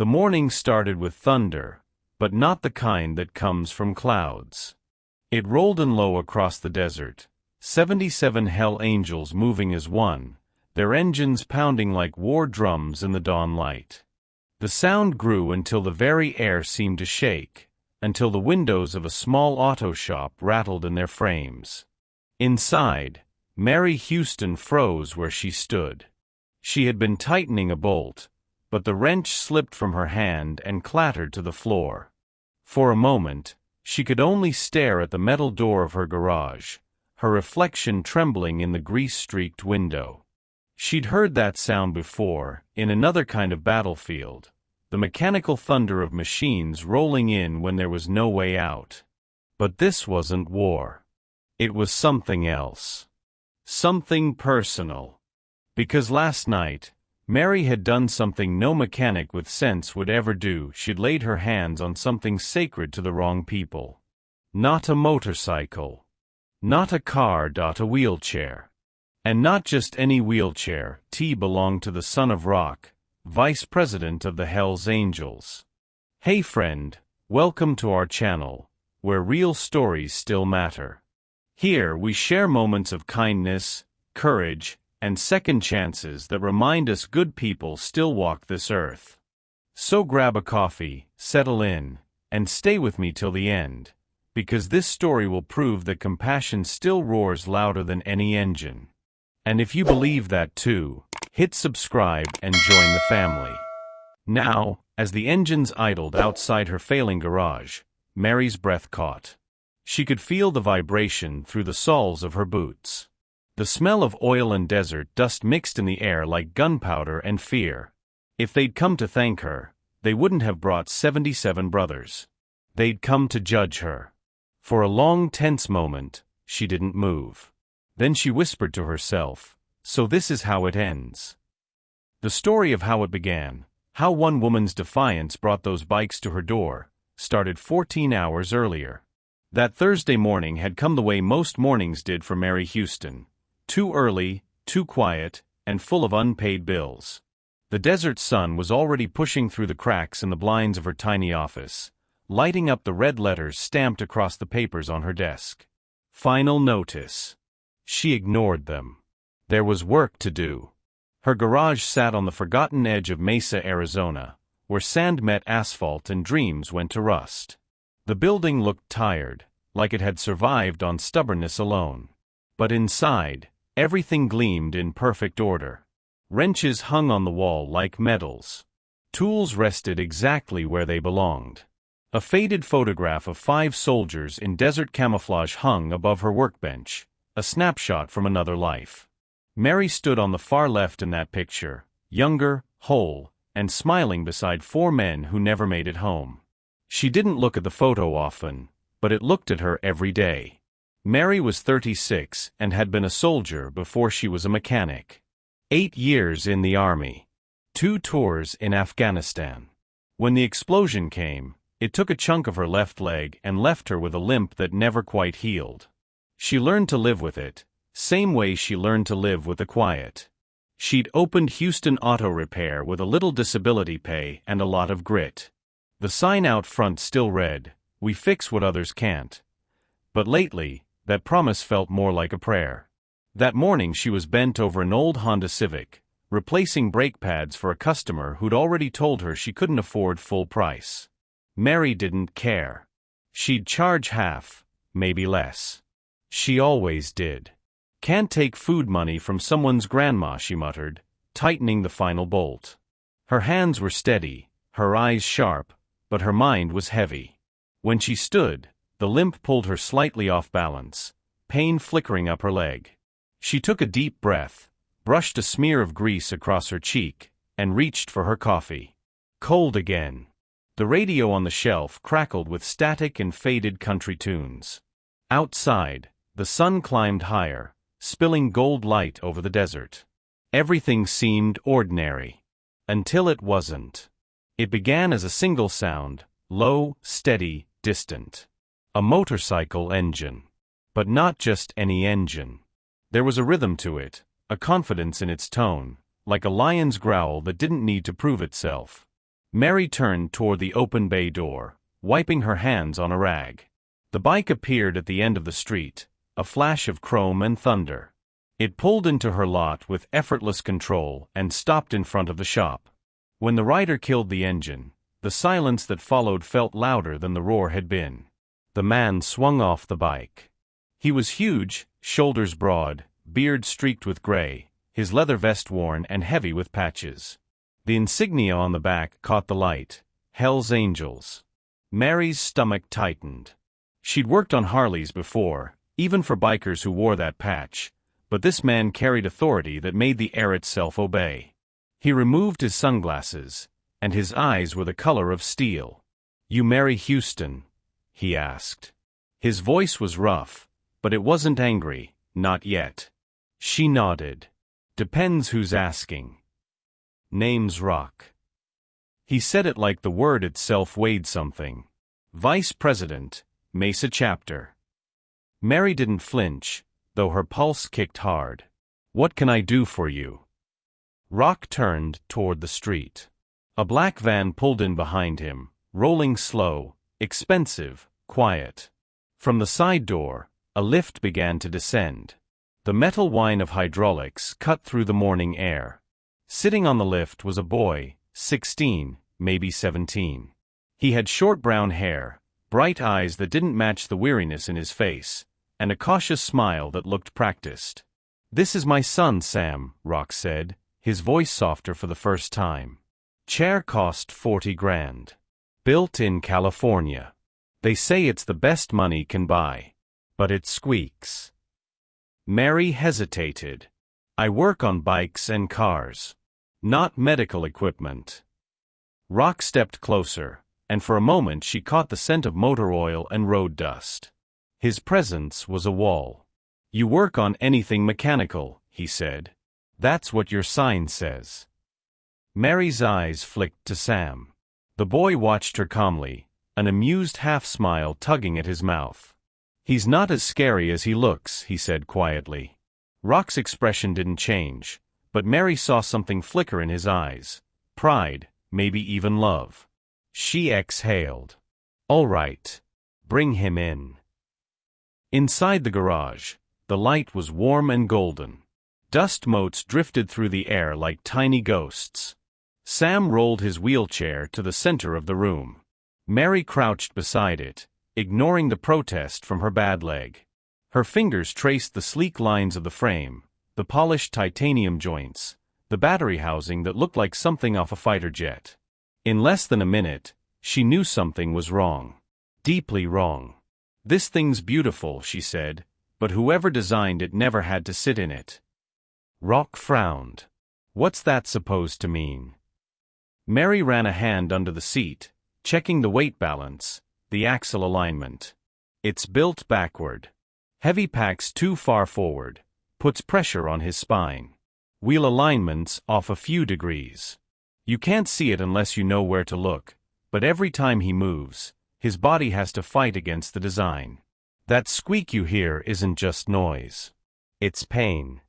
The morning started with thunder, but not the kind that comes from clouds. It rolled in low across the desert, 77 hell angels moving as one, their engines pounding like war drums in the dawn light. The sound grew until the very air seemed to shake, until the windows of a small auto shop rattled in their frames. Inside, Mary Houston froze where she stood. She had been tightening a bolt, but the wrench slipped from her hand and clattered to the floor. For a moment, she could only stare at the metal door of her garage, her reflection trembling in the grease-streaked window. She'd heard that sound before, in another kind of battlefield, the mechanical thunder of machines rolling in when there was no way out. But this wasn't war. It was something else. Something personal. Because last night, Mary had done something no mechanic with sense would ever do. She'd laid her hands on something sacred to the wrong people. Not a motorcycle. Not a car. A wheelchair. And not just any wheelchair. T belonged to the Son of Rock, Vice President of the Hells Angels. Hey friend, welcome to our channel, where real stories still matter. Here we share moments of kindness, courage, and second chances that remind us good people still walk this earth. So grab a coffee, settle in, and stay with me till the end, because this story will prove that compassion still roars louder than any engine. And if you believe that too, hit subscribe and join the family. Now, as the engines idled outside her failing garage, Mary's breath caught. She could feel the vibration through the soles of her boots. The smell of oil and desert dust mixed in the air like gunpowder and fear. If they'd come to thank her, they wouldn't have brought 77 brothers. They'd come to judge her. For a long, tense moment, she didn't move. Then she whispered to herself, "So this is how it ends." The story of how it began, how one woman's defiance brought those bikes to her door, started 14 hours earlier. That Thursday morning had come the way most mornings did for Mary Houston. Too early, too quiet, and full of unpaid bills. The desert sun was already pushing through the cracks in the blinds of her tiny office, lighting up the red letters stamped across the papers on her desk. Final notice. She ignored them. There was work to do. Her garage sat on the forgotten edge of Mesa, Arizona, where sand met asphalt and dreams went to rust. The building looked tired, like it had survived on stubbornness alone. But inside, everything gleamed in perfect order. Wrenches hung on the wall like medals. Tools rested exactly where they belonged. A faded photograph of 5 soldiers in desert camouflage hung above her workbench, a snapshot from another life. Mary stood on the far left in that picture, younger, whole, and smiling beside 4 men who never made it home. She didn't look at the photo often, but it looked at her every day. Mary was 36 and had been a soldier before she was a mechanic. 8 years in the army. 2 tours in Afghanistan. When the explosion came, it took a chunk of her left leg and left her with a limp that never quite healed. She learned to live with it, same way she learned to live with the quiet. She'd opened Houston Auto Repair with a little disability pay and a lot of grit. The sign out front still read, "We fix what others can't." But lately, that promise felt more like a prayer. That morning she was bent over an old Honda Civic, replacing brake pads for a customer who'd already told her she couldn't afford full price. Mary didn't care. She'd charge half, maybe less. She always did. "Can't take food money from someone's grandma," she muttered, tightening the final bolt. Her hands were steady, her eyes sharp, but her mind was heavy. When she stood, the limp pulled her slightly off balance, pain flickering up her leg. She took a deep breath, brushed a smear of grease across her cheek, and reached for her coffee. Cold again. The radio on the shelf crackled with static and faded country tunes. Outside, the sun climbed higher, spilling gold light over the desert. Everything seemed ordinary. Until it wasn't. It began as a single sound, low, steady, distant. A motorcycle engine. But not just any engine. There was a rhythm to it, a confidence in its tone, like a lion's growl that didn't need to prove itself. Mary turned toward the open bay door, wiping her hands on a rag. The bike appeared at the end of the street, a flash of chrome and thunder. It pulled into her lot with effortless control and stopped in front of the shop. When the rider killed the engine, the silence that followed felt louder than the roar had been. The man swung off the bike. He was huge, shoulders broad, beard streaked with gray, his leather vest worn and heavy with patches. The insignia on the back caught the light. Hell's Angels. Mary's stomach tightened. She'd worked on Harleys before, even for bikers who wore that patch, but this man carried authority that made the air itself obey. He removed his sunglasses, and his eyes were the color of steel. "You marry Houston?" he asked. His voice was rough, but it wasn't angry, not yet. She nodded. "Depends who's asking." "Name's Rock." He said it like the word itself weighed something. "Vice President, Mesa Chapter." Mary didn't flinch, though her pulse kicked hard. "What can I do for you?" Rock turned toward the street. A black van pulled in behind him, rolling slow, expensive, quiet. From the side door, a lift began to descend. The metal whine of hydraulics cut through the morning air. Sitting on the lift was a boy, 16, maybe 17. He had short brown hair, bright eyes that didn't match the weariness in his face, and a cautious smile that looked practiced. "This is my son, Sam," Rock said, his voice softer for the first time. "Chair cost 40 grand. Built in California. They say it's the best money can buy. But it squeaks." Mary hesitated. "I work on bikes and cars. Not medical equipment." Rock stepped closer, and for a moment she caught the scent of motor oil and road dust. His presence was a wall. "You work on anything mechanical," he said. "That's what your sign says." Mary's eyes flicked to Sam. The boy watched her calmly, an amused half-smile tugging at his mouth. "He's not as scary as he looks," he said quietly. Rock's expression didn't change, but Mary saw something flicker in his eyes. Pride, maybe even love. She exhaled. "All right. Bring him in." Inside the garage, the light was warm and golden. Dust motes drifted through the air like tiny ghosts. Sam rolled his wheelchair to the center of the room. Mary crouched beside it, ignoring the protest from her bad leg. Her fingers traced the sleek lines of the frame, the polished titanium joints, the battery housing that looked like something off a fighter jet. In less than a minute, she knew something was wrong. Deeply wrong. "This thing's beautiful," she said, "but whoever designed it never had to sit in it." Rock frowned. "What's that supposed to mean?" Mary ran a hand under the seat, checking the weight balance, the axle alignment. "It's built backward. Heavy packs too far forward, puts pressure on his spine. Wheel alignment's off a few degrees. You can't see it unless you know where to look, but every time he moves, his body has to fight against the design. That squeak you hear isn't just noise. It's pain."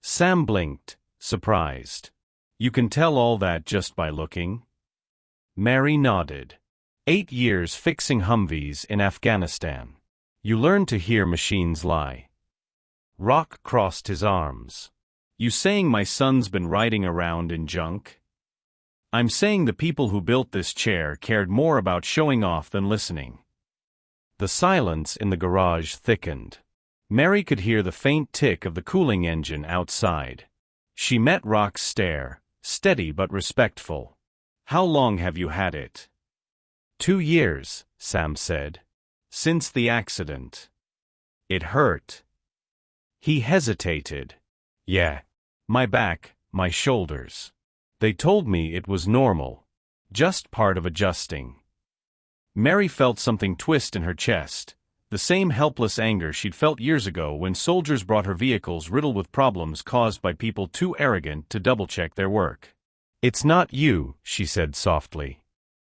Sam blinked, surprised. "You can tell all that just by looking?" Mary nodded. 8 years fixing Humvees in Afghanistan. You learn to hear machines lie. Rock crossed his arms. "You saying my son's been riding around in junk?" "I'm saying the people who built this chair cared more about showing off than listening." The silence in the garage thickened. Mary could hear the faint tick of the cooling engine outside. She met Rock's stare, steady but respectful. "How long have you had it?" 2 years, Sam said. "Since the accident." "It hurt." He hesitated. "Yeah. My back, my shoulders. They told me it was normal. Just part of adjusting." Mary felt something twist in her chest, the same helpless anger she'd felt years ago when soldiers brought her vehicles riddled with problems caused by people too arrogant to double-check their work. "It's not you," she said softly.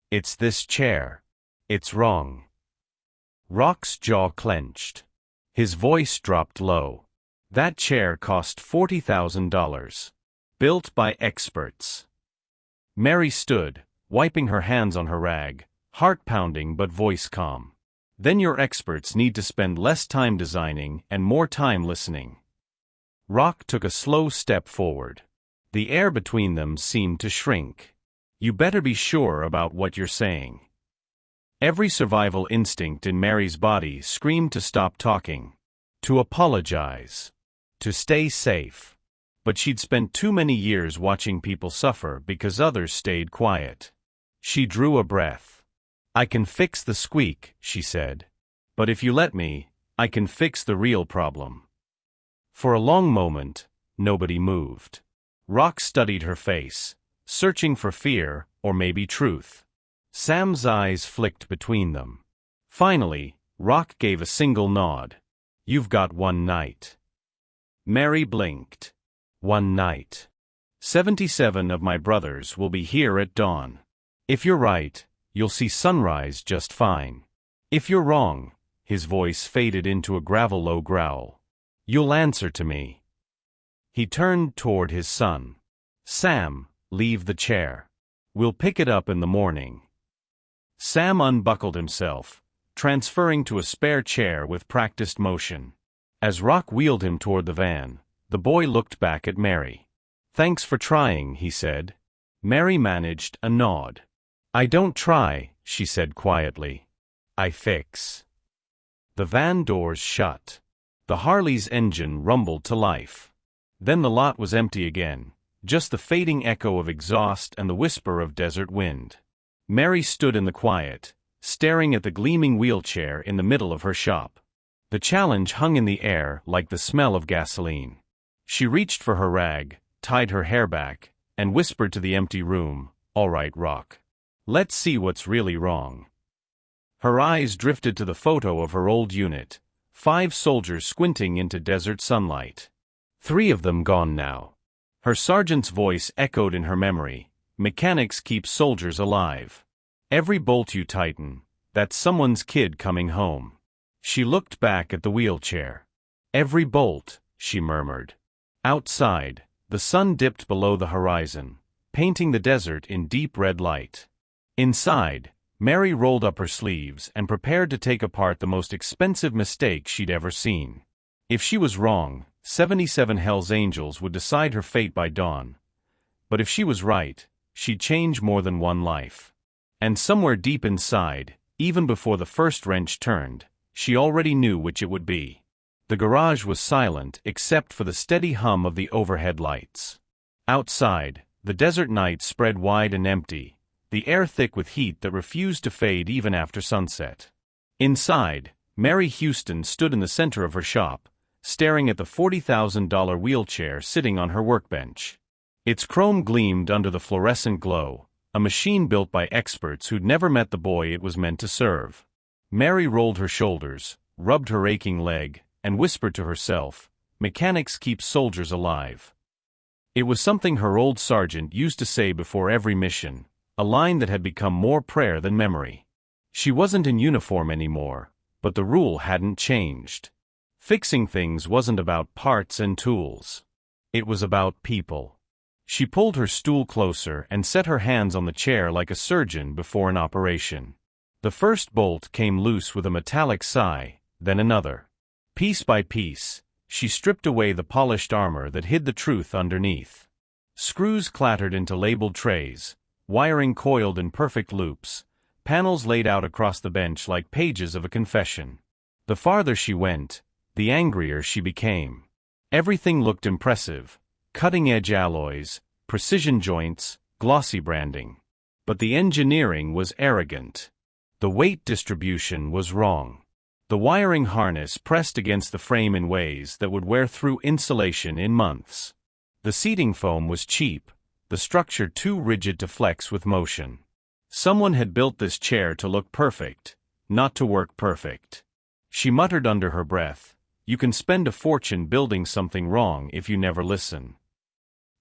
"It's this chair. It's wrong." Rock's jaw clenched. His voice dropped low. "That chair cost $40,000. Built by experts." Mary stood, wiping her hands on her rag, heart pounding but voice calm. Then your experts need to spend less time designing and more time listening. Rock took a slow step forward. The air between them seemed to shrink. You better be sure about what you're saying. Every survival instinct in Mary's body screamed to stop talking, to apologize, to stay safe. But she'd spent too many years watching people suffer because others stayed quiet. She drew a breath. I can fix the squeak, she said. But if you let me, I can fix the real problem. For a long moment, nobody moved. Rock studied her face, searching for fear or maybe truth. Sam's eyes flicked between them. Finally, Rock gave a single nod. You've got one night. Mary blinked. One night. 77 of my brothers will be here at dawn. If you're right, you'll see sunrise just fine. If you're wrong, his voice faded into a gravel-low growl. You'll answer to me. He turned toward his son. Sam, leave the chair. We'll pick it up in the morning. Sam unbuckled himself, transferring to a spare chair with practiced motion. As Rock wheeled him toward the van, the boy looked back at Mary. Thanks for trying, he said. Mary managed a nod. I don't try, she said quietly. I fix. The van doors shut. The Harley's engine rumbled to life. Then the lot was empty again, just the fading echo of exhaust and the whisper of desert wind. Mary stood in the quiet, staring at the gleaming wheelchair in the middle of her shop. The challenge hung in the air like the smell of gasoline. She reached for her rag, tied her hair back, and whispered to the empty room, All right, Rock. Let's see what's really wrong. Her eyes drifted to the photo of her old unit, 5 soldiers squinting into desert sunlight. 3 of them gone now. Her sergeant's voice echoed in her memory. Mechanics keep soldiers alive. Every bolt you tighten, that's someone's kid coming home. She looked back at the wheelchair. Every bolt, she murmured. Outside, the sun dipped below the horizon, painting the desert in deep red light. Inside, Mary rolled up her sleeves and prepared to take apart the most expensive mistake she'd ever seen. If she was wrong, 77 Hell's Angels would decide her fate by dawn. But if she was right, she'd change more than one life. And somewhere deep inside, even before the first wrench turned, she already knew which it would be. The garage was silent except for the steady hum of the overhead lights. Outside, the desert night spread wide and empty, the air thick with heat that refused to fade even after sunset. Inside, Mary Houston stood in the center of her shop, staring at the $40,000 wheelchair sitting on her workbench. Its chrome gleamed under the fluorescent glow, a machine built by experts who'd never met the boy it was meant to serve. Mary rolled her shoulders, rubbed her aching leg, and whispered to herself, Mechanics keep soldiers alive. It was something her old sergeant used to say before every mission, a line that had become more prayer than memory. She wasn't in uniform anymore, but the rule hadn't changed. Fixing things wasn't about parts and tools. It was about people. She pulled her stool closer and set her hands on the chair like a surgeon before an operation. The first bolt came loose with a metallic sigh, then another. Piece by piece, she stripped away the polished armor that hid the truth underneath. Screws clattered into labeled trays, wiring coiled in perfect loops, panels laid out across the bench like pages of a confession. The farther she went, the angrier she became. Everything looked impressive. Cutting-edge alloys, precision joints, glossy branding. But the engineering was arrogant. The weight distribution was wrong. The wiring harness pressed against the frame in ways that would wear through insulation in months. The seating foam was cheap, the structure too rigid to flex with motion. Someone had built this chair to look perfect, not to work perfect. She muttered under her breath, You can spend a fortune building something wrong if you never listen.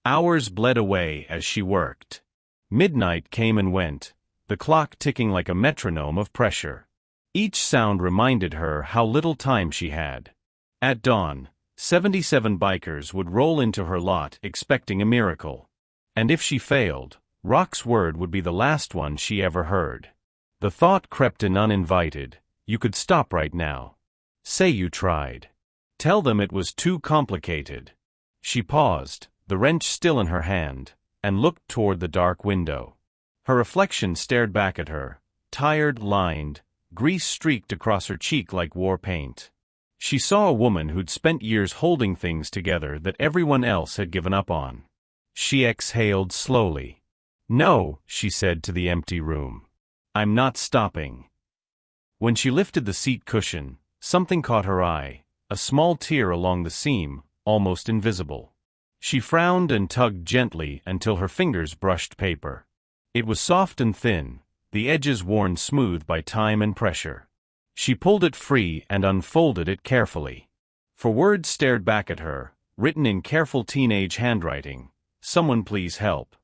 Hours bled away as she worked. Midnight came and went, the clock ticking like a metronome of pressure. Each sound reminded her how little time she had. At dawn, 77 bikers would roll into her lot expecting a miracle. And if she failed, Rock's word would be the last one she ever heard. The thought crept in uninvited. You could stop right now. Say you tried. Tell them it was too complicated. She paused, the wrench still in her hand, and looked toward the dark window. Her reflection stared back at her, tired, lined, grease streaked across her cheek like war paint. She saw a woman who'd spent years holding things together that everyone else had given up on. She exhaled slowly. No, she said to the empty room. I'm not stopping. When she lifted the seat cushion, something caught her eye, a small tear along the seam, almost invisible. She frowned and tugged gently until her fingers brushed paper. It was soft and thin, the edges worn smooth by time and pressure. She pulled it free and unfolded it carefully. For words stared back at her, written in careful teenage handwriting. Someone please help.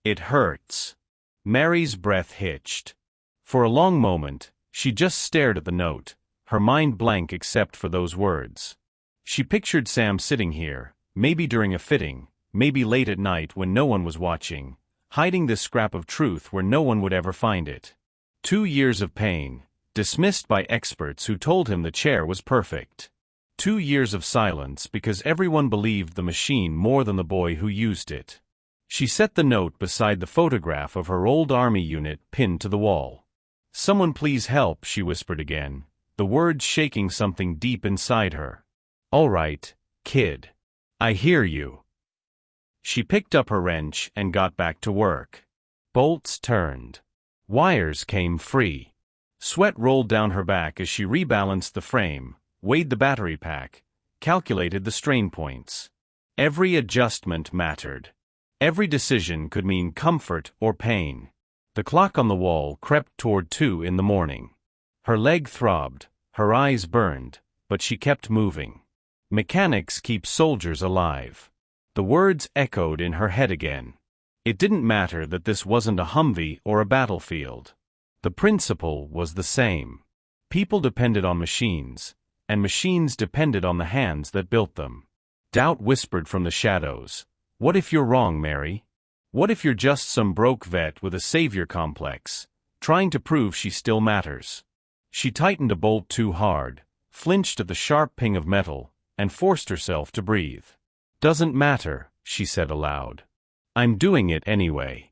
It hurts. Mary's breath hitched. For a long moment, she just stared at the note, her mind blank except for those words. She pictured Sam sitting here, maybe during a fitting, maybe late at night when no one was watching, hiding this scrap of truth where no one would ever find it. 2 years of pain, dismissed by experts who told him the chair was perfect. 2 years of silence because everyone believed the machine more than the boy who used it. She set the note beside the photograph of her old army unit pinned to the wall. Someone please help, she whispered again, the words shaking something deep inside her. All right, kid. I hear you. She picked up her wrench and got back to work. Bolts turned. Wires came free. Sweat rolled down her back as she rebalanced the frame, weighed the battery pack, calculated the strain points. Every adjustment mattered. Every decision could mean comfort or pain. The clock on the wall crept toward 2 in the morning. Her leg throbbed, her eyes burned, but she kept moving. Mechanics keep soldiers alive. The words echoed in her head again. It didn't matter that this wasn't a Humvee or a battlefield. The principle was the same. People depended on machines, and machines depended on the hands that built them. Doubt whispered from the shadows. What if you're wrong, Mary? What if you're just some broke vet with a savior complex, trying to prove she still matters? She tightened a bolt too hard, flinched at the sharp ping of metal, and forced herself to breathe. Doesn't matter, she said aloud. I'm doing it anyway.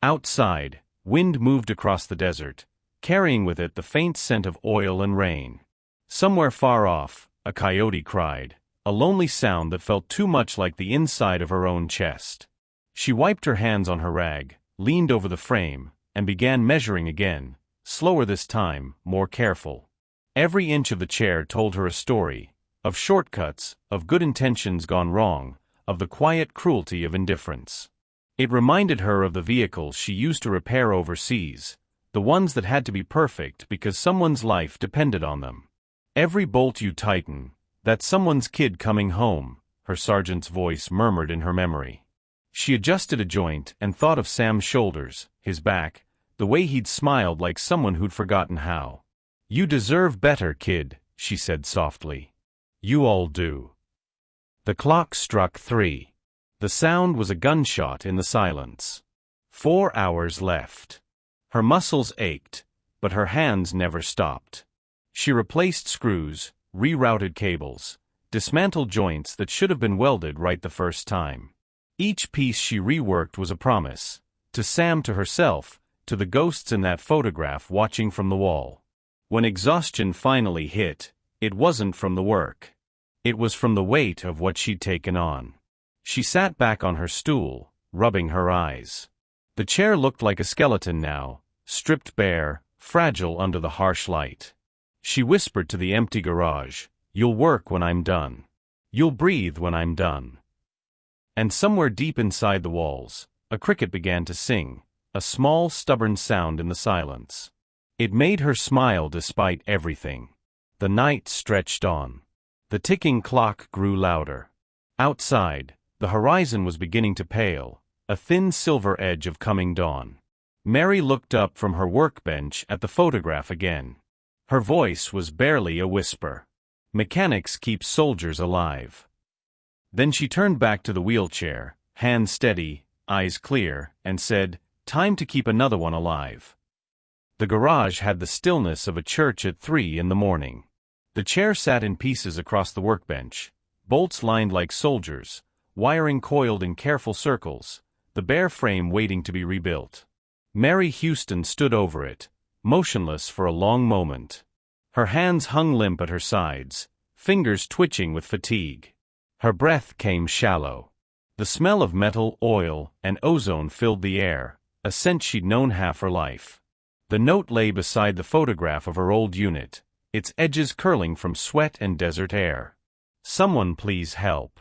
Outside, wind moved across the desert, carrying with it the faint scent of oil and rain. Somewhere far off, a coyote cried, a lonely sound that felt too much like the inside of her own chest. She wiped her hands on her rag, leaned over the frame, and began measuring again, slower this time, more careful. Every inch of the chair told her a story, of shortcuts, of good intentions gone wrong, of the quiet cruelty of indifference. It reminded her of the vehicles she used to repair overseas, the ones that had to be perfect because someone's life depended on them. Every bolt you tighten, that's someone's kid coming home, her sergeant's voice murmured in her memory. She adjusted a joint and thought of Sam's shoulders, his back, the way he'd smiled like someone who'd forgotten how. You deserve better, kid, she said softly. You all do. The clock struck 3. The sound was a gunshot in the silence. 4 hours left. Her muscles ached, but her hands never stopped. She replaced screws, rerouted cables, dismantled joints that should have been welded right the first time. Each piece she reworked was a promise, to Sam, to herself, to the ghosts in that photograph watching from the wall. When exhaustion finally hit, it wasn't from the work. It was from the weight of what she'd taken on. She sat back on her stool, rubbing her eyes. The chair looked like a skeleton now, stripped bare, fragile under the harsh light. She whispered to the empty garage, "You'll work when I'm done. You'll breathe when I'm done." And somewhere deep inside the walls, a cricket began to sing, a small, stubborn sound in the silence. It made her smile despite everything. The night stretched on. The ticking clock grew louder. Outside, the horizon was beginning to pale, a thin silver edge of coming dawn. Mary looked up from her workbench at the photograph again. Her voice was barely a whisper. Mechanics keep soldiers alive. Then she turned back to the wheelchair, hands steady, eyes clear, and said, "Time to keep another one alive." The garage had the stillness of a church at 3 in the morning. The chair sat in pieces across the workbench, bolts lined like soldiers, wiring coiled in careful circles, the bare frame waiting to be rebuilt. Mary Houston stood over it, motionless for a long moment. Her hands hung limp at her sides, fingers twitching with fatigue. Her breath came shallow. The smell of metal, oil, and ozone filled the air, a scent she'd known half her life. The note lay beside the photograph of her old unit, its edges curling from sweat and desert air. "Someone please help.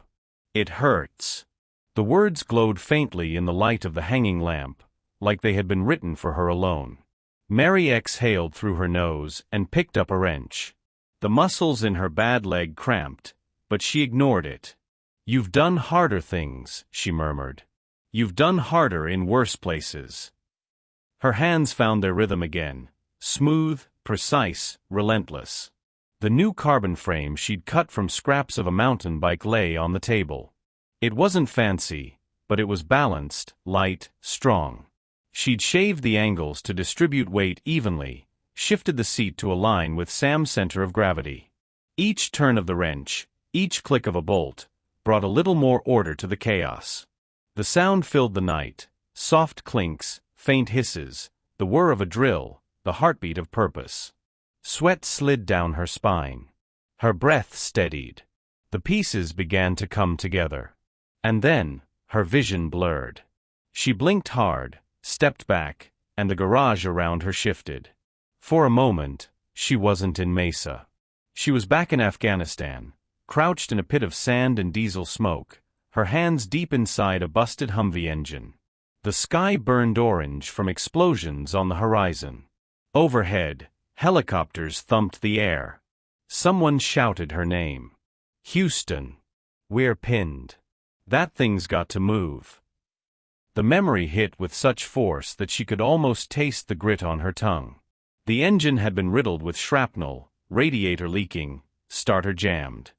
It hurts." The words glowed faintly in the light of the hanging lamp, like they had been written for her alone. Mary exhaled through her nose and picked up a wrench. The muscles in her bad leg cramped, but she ignored it. "You've done harder things," she murmured. "You've done harder in worse places." Her hands found their rhythm again, smooth, precise, relentless. The new carbon frame she'd cut from scraps of a mountain bike lay on the table. It wasn't fancy, but it was balanced, light, strong. She'd shaved the angles to distribute weight evenly, shifted the seat to align with Sam's center of gravity. Each turn of the wrench, each click of a bolt, brought a little more order to the chaos. The sound filled the night, soft clinks, faint hisses, the whir of a drill, the heartbeat of purpose. Sweat slid down her spine. Her breath steadied. The pieces began to come together. And then, her vision blurred. She blinked hard, stepped back, and the garage around her shifted. For a moment, she wasn't in Mesa. She was back in Afghanistan, crouched in a pit of sand and diesel smoke, her hands deep inside a busted Humvee engine. The sky burned orange from explosions on the horizon. Overhead, helicopters thumped the air. Someone shouted her name. "Houston. We're pinned. That thing's got to move." The memory hit with such force that she could almost taste the grit on her tongue. The engine had been riddled with shrapnel, radiator leaking, starter jammed.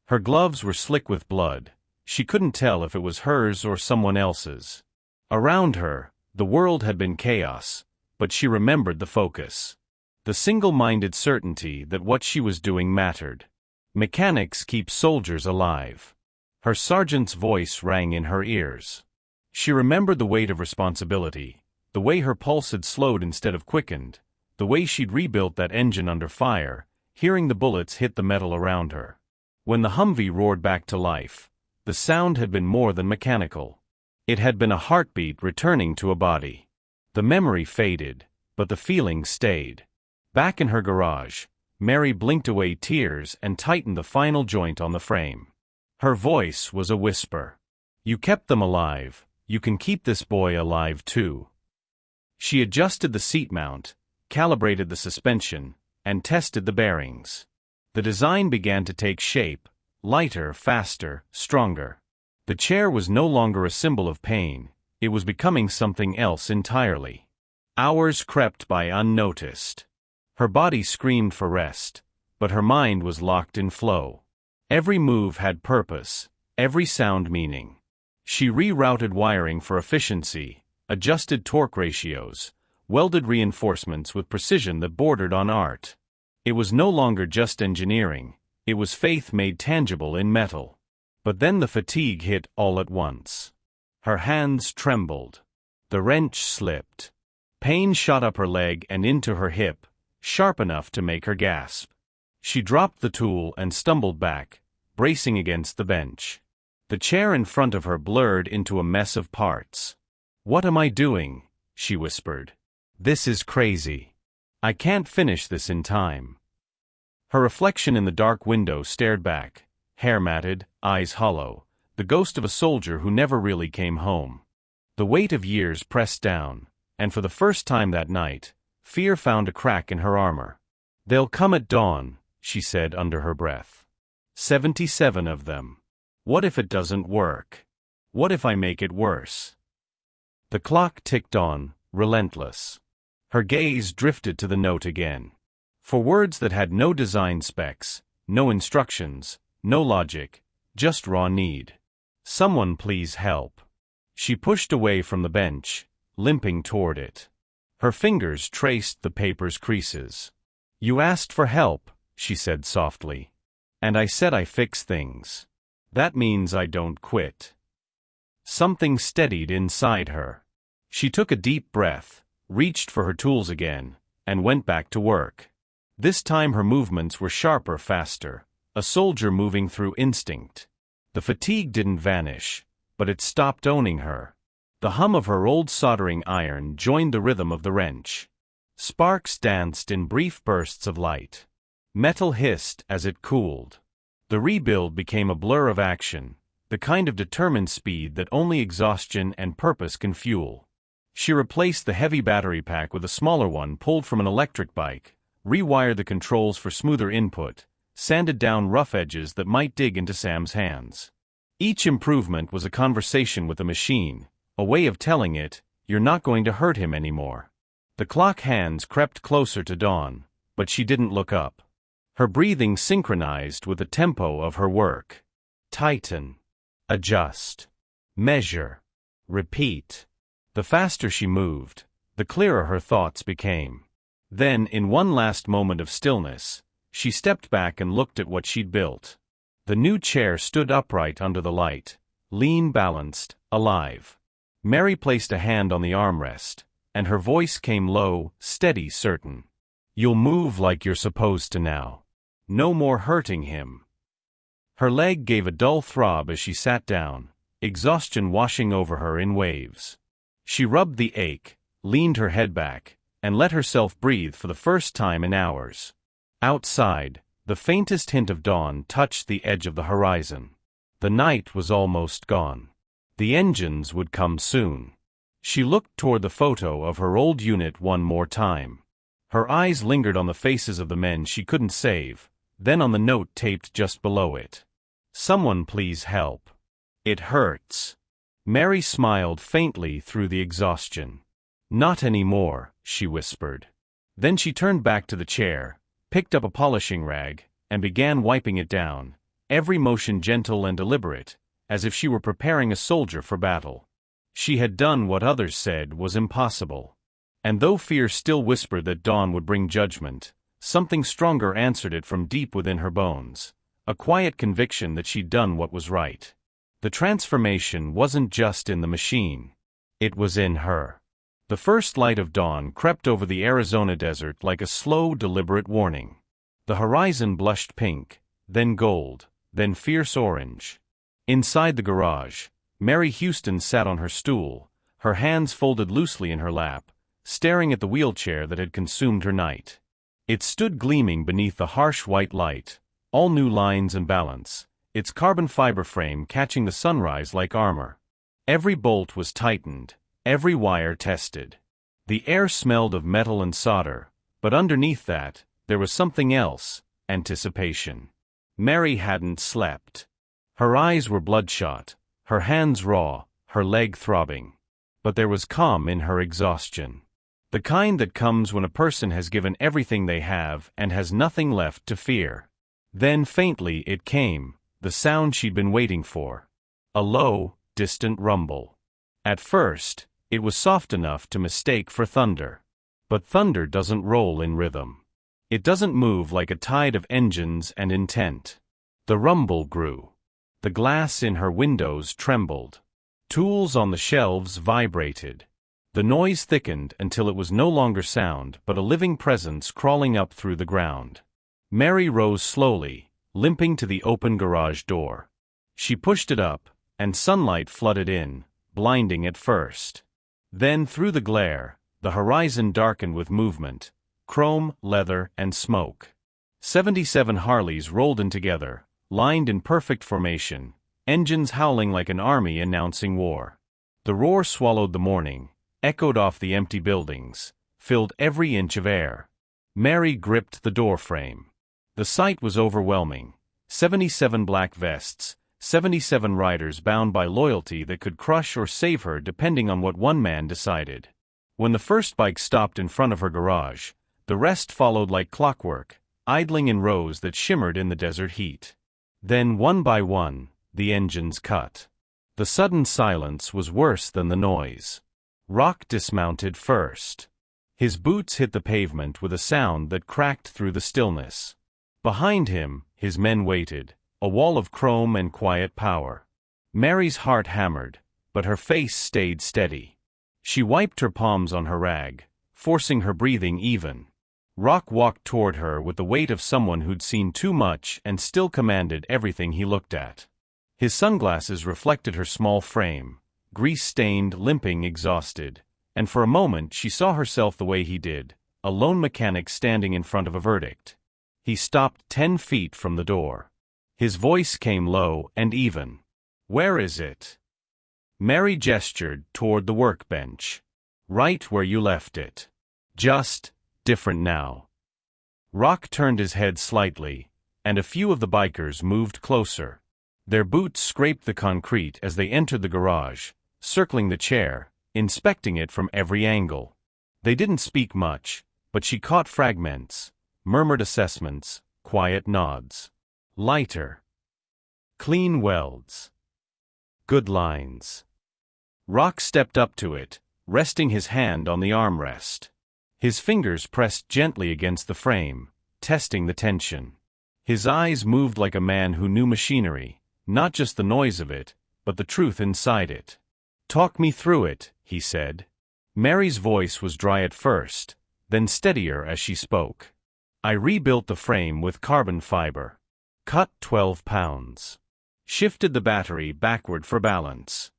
Her gloves were slick with blood. She couldn't tell if it was hers or someone else's. Around her, the world had been chaos, but she remembered the focus. The single-minded certainty that what she was doing mattered. Mechanics keep soldiers alive. Her sergeant's voice rang in her ears. She remembered the weight of responsibility, the way her pulse had slowed instead of quickened, the way she'd rebuilt that engine under fire, hearing the bullets hit the metal around her. When the Humvee roared back to life, the sound had been more than mechanical. It had been a heartbeat returning to a body. The memory faded, but the feeling stayed. Back in her garage, Mary blinked away tears and tightened the final joint on the frame. Her voice was a whisper. "You kept them alive. You can keep this boy alive too." She adjusted the seat mount, calibrated the suspension, and tested the bearings. The design began to take shape, lighter, faster, stronger. The chair was no longer a symbol of pain, it was becoming something else entirely. Hours crept by unnoticed. Her body screamed for rest, but her mind was locked in flow. Every move had purpose, every sound meaning. She rerouted wiring for efficiency, adjusted torque ratios, welded reinforcements with precision that bordered on art. It was no longer just engineering, it was faith made tangible in metal. But then the fatigue hit all at once. Her hands trembled. The wrench slipped. Pain shot up her leg and into her hip, sharp enough to make her gasp. She dropped the tool and stumbled back, bracing against the bench. The chair in front of her blurred into a mess of parts. "What am I doing?" she whispered. "This is crazy. I can't finish this in time." Her reflection in the dark window stared back, hair matted, eyes hollow, the ghost of a soldier who never really came home. The weight of years pressed down, and for the first time that night, fear found a crack in her armor. "They'll come at dawn," she said under her breath. 77 of them. What if it doesn't work? What if I make it worse? The clock ticked on, relentless. Her gaze drifted to the note again. For words that had no design specs, no instructions, no logic, just raw need. "Someone please help." She pushed away from the bench, limping toward it. Her fingers traced the paper's creases. "You asked for help," she said softly. "And I said I fix things. That means I don't quit." Something steadied inside her. She took a deep breath, reached for her tools again, and went back to work. This time her movements were sharper, faster, a soldier moving through instinct. The fatigue didn't vanish, but it stopped owning her. The hum of her old soldering iron joined the rhythm of the wrench. Sparks danced in brief bursts of light. Metal hissed as it cooled. The rebuild became a blur of action, the kind of determined speed that only exhaustion and purpose can fuel. She replaced the heavy battery pack with a smaller one pulled from an electric bike, rewired the controls for smoother input, sanded down rough edges that might dig into Sam's hands. Each improvement was a conversation with the machine, a way of telling it, "You're not going to hurt him anymore." The clock hands crept closer to Dawn, but she didn't look up. Her breathing synchronized with the tempo of her work. Tighten. Adjust. Measure. Repeat. The faster she moved, the clearer her thoughts became. Then, in one last moment of stillness, she stepped back and looked at what she'd built. The new chair stood upright under the light, lean, balanced, alive. Mary placed a hand on the armrest, and her voice came low, steady, certain. "You'll move like you're supposed to now. No more hurting him." Her leg gave a dull throb as she sat down, exhaustion washing over her in waves. She rubbed the ache, leaned her head back, and let herself breathe for the first time in hours. Outside, the faintest hint of dawn touched the edge of the horizon. The night was almost gone. The engines would come soon. She looked toward the photo of her old unit one more time. Her eyes lingered on the faces of the men she couldn't save, then on the note taped just below it. "Someone please help. It hurts." Mary smiled faintly through the exhaustion. "Not anymore," she whispered. Then she turned back to the chair, picked up a polishing rag, and began wiping it down, every motion gentle and deliberate, as if she were preparing a soldier for battle. She had done what others said was impossible. And though fear still whispered that dawn would bring judgment, something stronger answered it from deep within her bones, a quiet conviction that she'd done what was right. The transformation wasn't just in the machine. It was in her. The first light of dawn crept over the Arizona desert like a slow, deliberate warning. The horizon blushed pink, then gold, then fierce orange. Inside the garage, Mary Houston sat on her stool, her hands folded loosely in her lap, staring at the wheelchair that had consumed her night. It stood gleaming beneath the harsh white light, all new lines and balance, its carbon fiber frame catching the sunrise like armor. Every bolt was tightened, every wire tested. The air smelled of metal and solder, but underneath that, there was something else, anticipation. Mary hadn't slept. Her eyes were bloodshot, her hands raw, her leg throbbing. But there was calm in her exhaustion. The kind that comes when a person has given everything they have and has nothing left to fear. Then faintly it came, the sound she'd been waiting for. A low, distant rumble. At first, it was soft enough to mistake for thunder. But thunder doesn't roll in rhythm. It doesn't move like a tide of engines and intent. The rumble grew. The glass in her windows trembled. Tools on the shelves vibrated. The noise thickened until it was no longer sound but a living presence crawling up through the ground. Mary rose slowly, limping to the open garage door. She pushed it up, and sunlight flooded in, blinding at first. Then through the glare, the horizon darkened with movement, chrome, leather, and smoke. 77 Harleys rolled in together, lined in perfect formation, engines howling like an army announcing war. The roar swallowed the morning, echoed off the empty buildings, filled every inch of air. Mary gripped the doorframe. The sight was overwhelming. 77 black vests, 77 riders bound by loyalty that could crush or save her depending on what one man decided. When the first bike stopped in front of her garage, the rest followed like clockwork, idling in rows that shimmered in the desert heat. Then, one by one, the engines cut. The sudden silence was worse than the noise. Rock dismounted first. His boots hit the pavement with a sound that cracked through the stillness. Behind him, his men waited, a wall of chrome and quiet power. Mary's heart hammered, but her face stayed steady. She wiped her palms on her rag, forcing her breathing even. Rock walked toward her with the weight of someone who'd seen too much and still commanded everything he looked at. His sunglasses reflected her small frame, grease-stained, limping, exhausted, and for a moment she saw herself the way he did, a lone mechanic standing in front of a verdict. He stopped 10 feet from the door. His voice came low and even. "Where is it?" Mary gestured toward the workbench. "Right where you left it. Just different now." Rock turned his head slightly, and a few of the bikers moved closer. Their boots scraped the concrete as they entered the garage, circling the chair, inspecting it from every angle. They didn't speak much, but she caught fragments, murmured assessments, quiet nods. Lighter. Clean welds. Good lines. Rock stepped up to it, resting his hand on the armrest. His fingers pressed gently against the frame, testing the tension. His eyes moved like a man who knew machinery, not just the noise of it, but the truth inside it. "Talk me through it," he said. Mary's voice was dry at first, then steadier as she spoke. "I rebuilt the frame with carbon fiber. Cut 12 pounds. Shifted the battery backward for balance.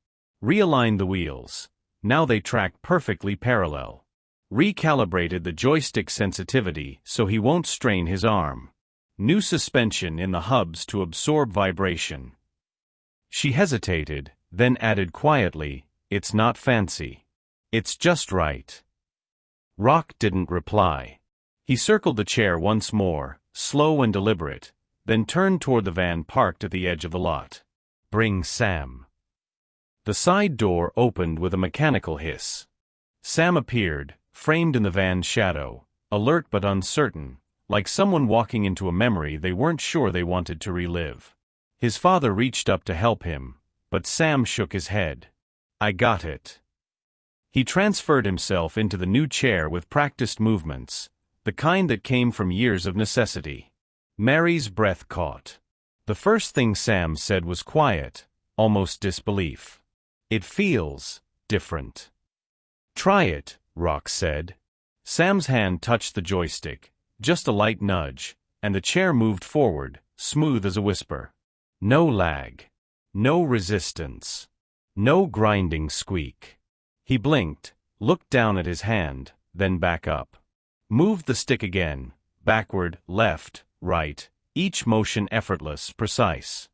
Realigned the wheels. Now they track perfectly parallel. Recalibrated the joystick sensitivity so he won't strain his arm. New suspension in the hubs to absorb vibration." She hesitated, then added quietly, "It's not fancy. It's just right." Rock didn't reply. He circled the chair once more, slow and deliberate, then turned toward the van parked at the edge of the lot. "Bring Sam." The side door opened with a mechanical hiss. Sam appeared, framed in the van's shadow, alert but uncertain, like someone walking into a memory they weren't sure they wanted to relive. His father reached up to help him, but Sam shook his head. "I got it." He transferred himself into the new chair with practiced movements, the kind that came from years of necessity. Mary's breath caught. The first thing Sam said was quiet, almost disbelief. "It feels different." "Try it," Rock said. Sam's hand touched the joystick, just a light nudge, and the chair moved forward, smooth as a whisper. No lag. No resistance. No grinding squeak. He blinked, looked down at his hand, then back up. Moved the stick again, backward, left, right, each motion effortless, precise.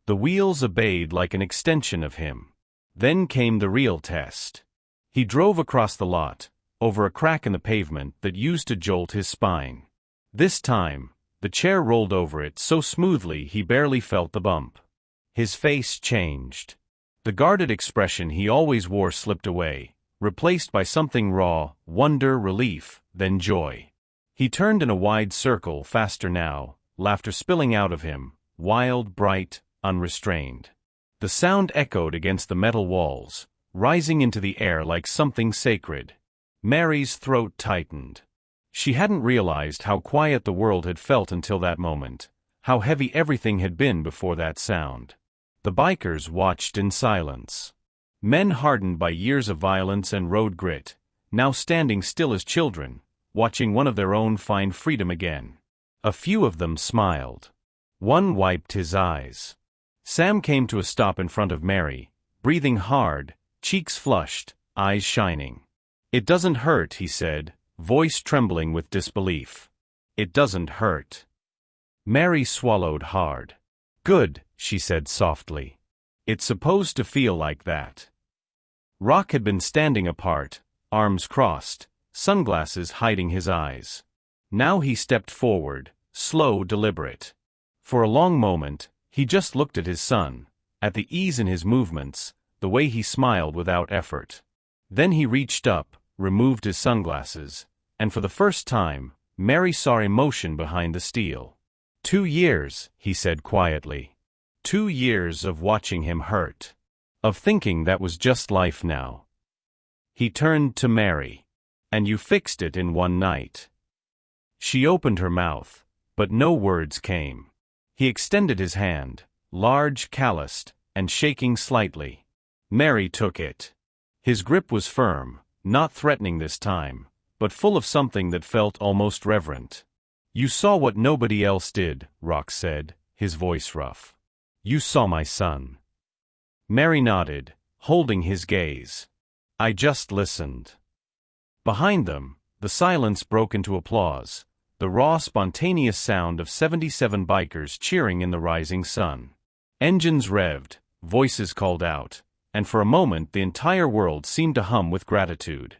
The wheels obeyed like an extension of him. Then came the real test. He drove across the lot, over a crack in the pavement that used to jolt his spine. This time, the chair rolled over it so smoothly he barely felt the bump. His face changed. The guarded expression he always wore slipped away, replaced by something raw, wonder, relief, then joy. He turned in a wide circle, faster now, laughter spilling out of him, wild, bright, unrestrained. The sound echoed against the metal walls, rising into the air like something sacred. Mary's throat tightened. She hadn't realized how quiet the world had felt until that moment, how heavy everything had been before that sound. The bikers watched in silence. Men hardened by years of violence and road grit, now standing still as children, watching one of their own find freedom again. A few of them smiled. One wiped his eyes. Sam came to a stop in front of Mary, breathing hard, cheeks flushed, eyes shining. "It doesn't hurt," he said, voice trembling with disbelief. "It doesn't hurt." Mary swallowed hard. "Good," she said softly. "It's supposed to feel like that." Rock had been standing apart, arms crossed, sunglasses hiding his eyes. Now he stepped forward, slow, deliberate. For a long moment, he just looked at his son, at the ease in his movements, the way he smiled without effort. Then he reached up, removed his sunglasses, and for the first time, Mary saw emotion behind the steel. 2 years, he said quietly. 2 years of watching him hurt. of thinking that was just life now. He turned to Mary. And you fixed it in one night. She opened her mouth, but no words came. He extended his hand, large, calloused, and shaking slightly. Mary took it. His grip was firm, not threatening this time, but full of something that felt almost reverent. You saw what nobody else did, Rock said, his voice rough. You saw my son. Mary nodded, holding his gaze. I just listened. Behind them, the silence broke into applause, the raw, spontaneous sound of 77 bikers cheering in the rising sun. Engines revved, voices called out, and for a moment the entire world seemed to hum with gratitude.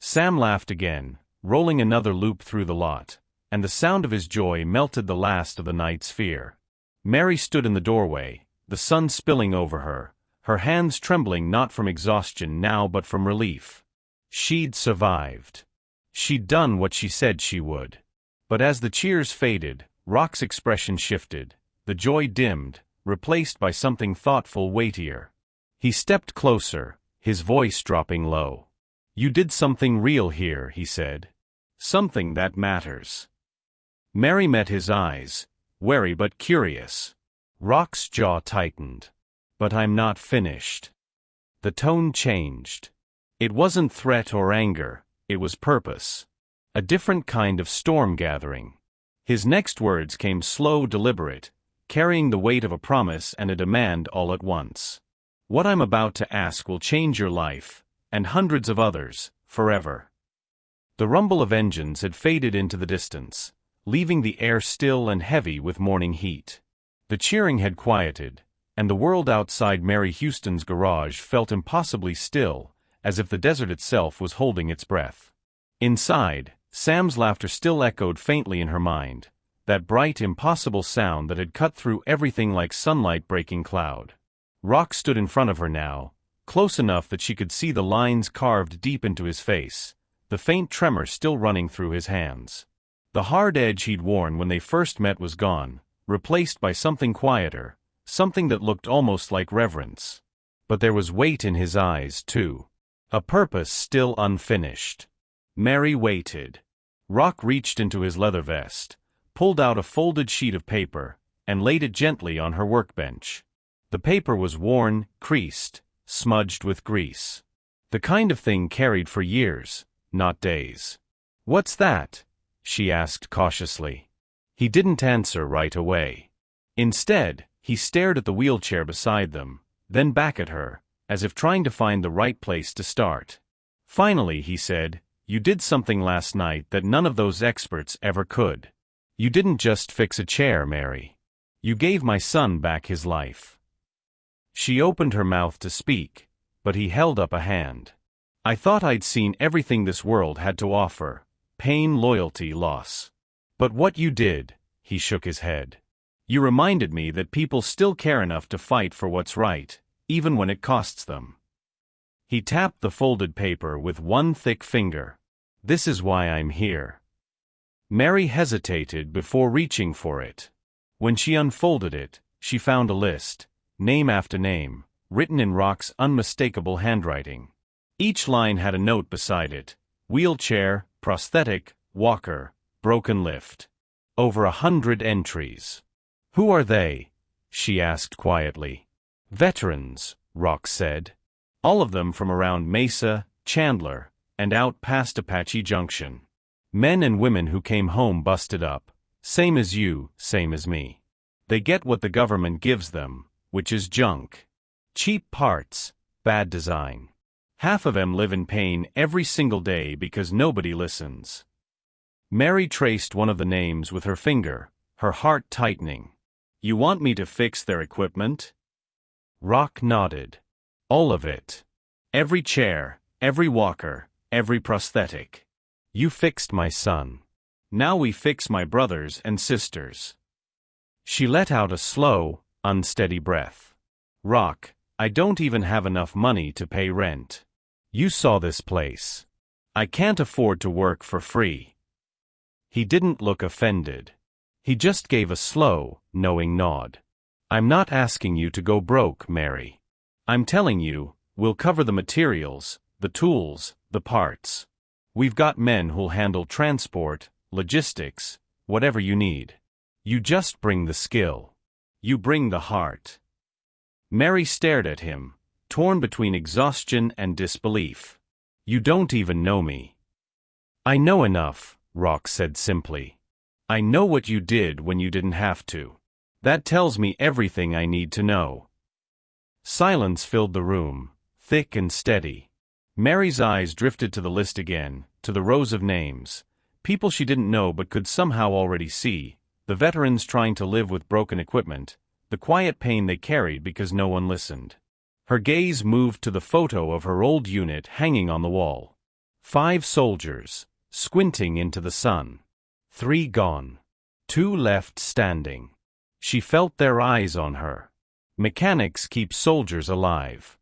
Sam laughed again, rolling another loop through the lot, and the sound of his joy melted the last of the night's fear. Mary stood in the doorway, the sun spilling over her, her hands trembling not from exhaustion now but from relief. She'd survived. She'd done what she said she would. But as the cheers faded, Rock's expression shifted, the joy dimmed, replaced by something thoughtful, weightier. He stepped closer, his voice dropping low. You did something real here, he said. Something that matters. Mary met his eyes, wary but curious. Rock's jaw tightened. But I'm not finished. The tone changed. It wasn't threat or anger, it was purpose. A different kind of storm gathering. His next words came slow, deliberate, carrying the weight of a promise and a demand all at once. What I'm about to ask will change your life, and hundreds of others, forever. The rumble of engines had faded into the distance, leaving the air still and heavy with morning heat. The cheering had quieted, and the world outside Mary Houston's garage felt impossibly still, as if the desert itself was holding its breath. Inside, Sam's laughter still echoed faintly in her mind, that bright, impossible sound that had cut through everything like sunlight breaking cloud. Rock stood in front of her now, close enough that she could see the lines carved deep into his face, the faint tremor still running through his hands. The hard edge he'd worn when they first met was gone, replaced by something quieter, something that looked almost like reverence. But there was weight in his eyes, too. A purpose still unfinished. Mary waited. Rock reached into his leather vest, pulled out a folded sheet of paper, and laid it gently on her workbench. The paper was worn, creased, smudged with grease. The kind of thing carried for years, not days. What's that? She asked cautiously. He didn't answer right away. Instead, he stared at the wheelchair beside them, then back at her, as if trying to find the right place to start. Finally, he said, You did something last night that none of those experts ever could. You didn't just fix a chair, Mary. You gave my son back his life. She opened her mouth to speak, but he held up a hand. I thought I'd seen everything this world had to offer, pain, loyalty, loss. But what you did, he shook his head. You reminded me that people still care enough to fight for what's right, even when it costs them. He tapped the folded paper with one thick finger. This is why I'm here. Mary hesitated before reaching for it. When she unfolded it, she found a list, name after name, written in Rock's unmistakable handwriting. Each line had a note beside it: wheelchair, prosthetic, walker, broken lift. Over 100 entries. Who are they? She asked quietly. Veterans, Rock said. All of them from around Mesa, Chandler, and out past Apache Junction. Men and women who came home busted up, same as you, same as me. They get what the government gives them, which is junk. Cheap parts, bad design. Half of them live in pain every single day because nobody listens. Mary traced one of the names with her finger, her heart tightening. You want me to fix their equipment? Rock nodded. All of it. Every chair, every walker, every prosthetic. You fixed my son. Now we fix my brothers and sisters. She let out a slow, unsteady breath. Rock, I don't even have enough money to pay rent. You saw this place. I can't afford to work for free. He didn't look offended. He just gave a slow, knowing nod. I'm not asking you to go broke, Mary. I'm telling you, we'll cover the materials, the tools, the parts. We've got men who'll handle transport, logistics, whatever you need. You just bring the skill. You bring the heart. Mary stared at him, torn between exhaustion and disbelief. You don't even know me. I know enough, Rock said simply. I know what you did when you didn't have to. That tells me everything I need to know. Silence filled the room, thick and steady. Mary's eyes drifted to the list again, to the rows of names, people she didn't know but could somehow already see, the veterans trying to live with broken equipment, the quiet pain they carried because no one listened. Her gaze moved to the photo of her old unit hanging on the wall. 5 soldiers, squinting into the sun. 3 gone. 2 left standing. She felt their eyes on her. Mechanics keep soldiers alive.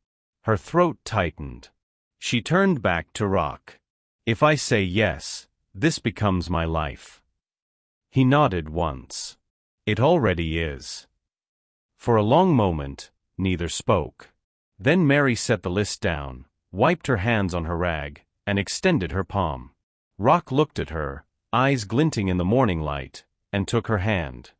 Her throat tightened. She turned back to Rock. If I say yes, this becomes my life. He nodded once. It already is. For a long moment, neither spoke. Then Mary set the list down, wiped her hands on her rag, and extended her palm. Rock looked at her, eyes glinting in the morning light, and took her hand.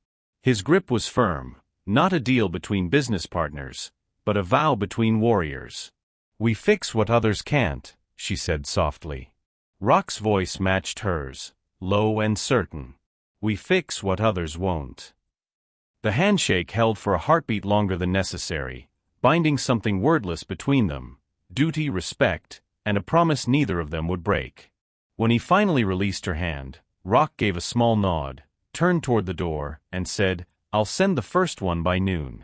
His grip was firm, not a deal between business partners, but a vow between warriors. We fix what others can't, she said softly. Rock's voice matched hers, low and certain. We fix what others won't. The handshake held for a heartbeat longer than necessary, binding something wordless between them, duty, respect, and a promise neither of them would break. When he finally released her hand, Rock gave a small nod, turned toward the door, and said, I'll send the first one by noon.